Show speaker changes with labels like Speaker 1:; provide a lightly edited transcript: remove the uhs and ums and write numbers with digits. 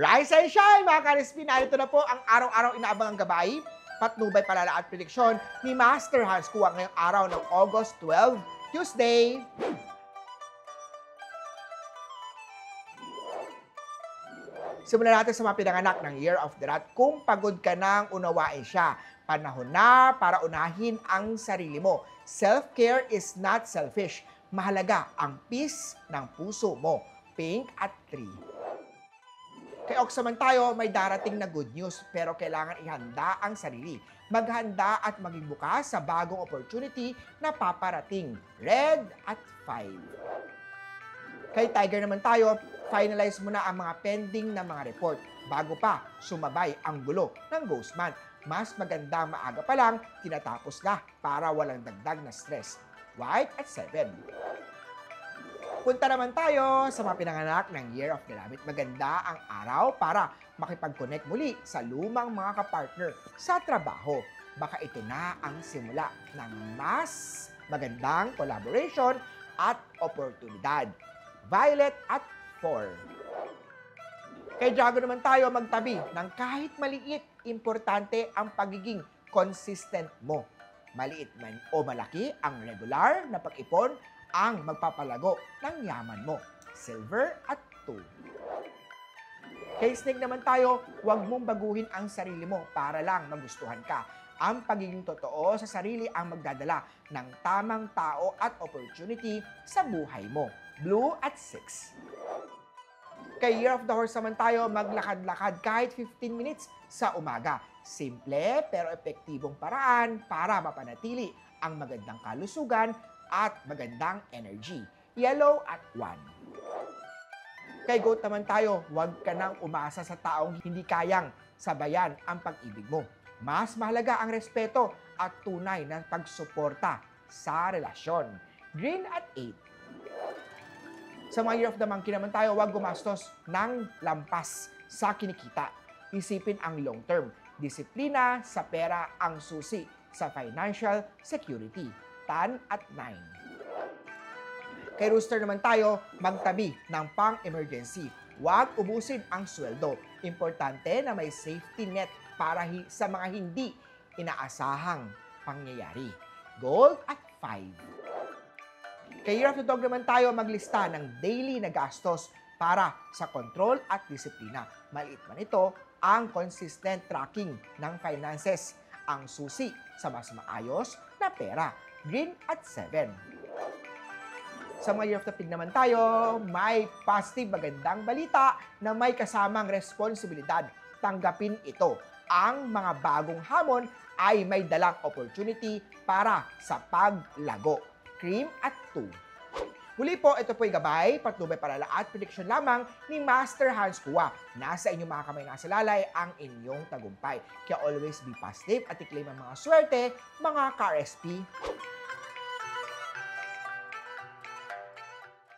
Speaker 1: Rise and shine mga ka-RSP! Narito na po ang araw-araw inaabangang gabay, patnubay, palala at prediksyon ni Master Hans Kua ngayong araw ng August 12, Tuesday. Simulan natin sa mga pinanganak ng Year of the Rat. Kung pagod ka nang unawain siya, panahon na para unahin ang sarili mo. Self-care is not selfish. Mahalaga ang peace ng puso mo. Pink at 3. Kay Oksaman tayo, may darating na good news pero kailangan ihanda ang sarili. Maghanda at maging bukas sa bagong opportunity na paparating. Red at 5. Kay Tiger naman tayo, finalize mo na ang mga pending na mga report bago pa sumabay ang gulo ng ghost month. Mas magandang maaga pa lang, tinatapos na para walang dagdag na stress. White at 7. Punta naman tayo sa mga pinanganak ng Year of the Rabbit. Maganda ang araw para makipag-connect muli sa lumang mga kapartner sa trabaho. Baka ito na ang simula ng mas magandang collaboration at oportunidad. Violet at 4. Kay Dragon naman tayo, magtabi ng kahit maliit, importante ang pagiging consistent mo. Maliit man o malaki, ang regular na pag-ipon ang magpapalago ng yaman mo. Silver at 2. Kay Snake naman tayo, huwag mong baguhin ang sarili mo para lang magustuhan ka. Ang pagiging totoo sa sarili ang magdadala ng tamang tao at opportunity sa buhay mo. Blue at 6. Kay Year of the Horse naman tayo, maglakad-lakad kahit 15 minutes sa umaga. Simple pero epektibong paraan para mapanatili ang magandang kalusugan at magandang energy. Yellow at 1. Kay Goat naman tayo, huwag ka nang umasa sa taong hindi kayang sabayan ang pag-ibig mo. Mas mahalaga ang respeto at tunay na pagsuporta sa relasyon. Green at 8. Sa mga Year of the Monkey naman tayo, huwag gumastos ng lampas sa kinikita. Isipin ang long term. Disiplina sa pera ang susi sa financial security. Tan at 9. Kay Rooster naman tayo, magtabi ng pang-emergency. Huwag ubusin ang sweldo. Importante na may safety net para sa mga hindi inaasahang pangyayari. Gold at 5. Kay Year of the Dog naman tayo, maglista ng daily na gastos para sa control at disiplina. Maliit man ito, ang consistent tracking ng finances ang susi sa mas maayos na pera. Green at 7. Sa mga Year of the Pig naman tayo, may positive magandang balita na may kasamang responsibilidad. Tanggapin ito. Ang mga bagong hamon ay may dalang opportunity para sa paglago. Cream at 2. Muli po, ito po'y gabay, patnubay, palala at prediksyon lamang ni Master Hans Kua. Nasa inyong mga kamay, nasa lalay ang inyong tagumpay. Kaya always be positive at i-claim ang mga swerte, mga ka-RSP.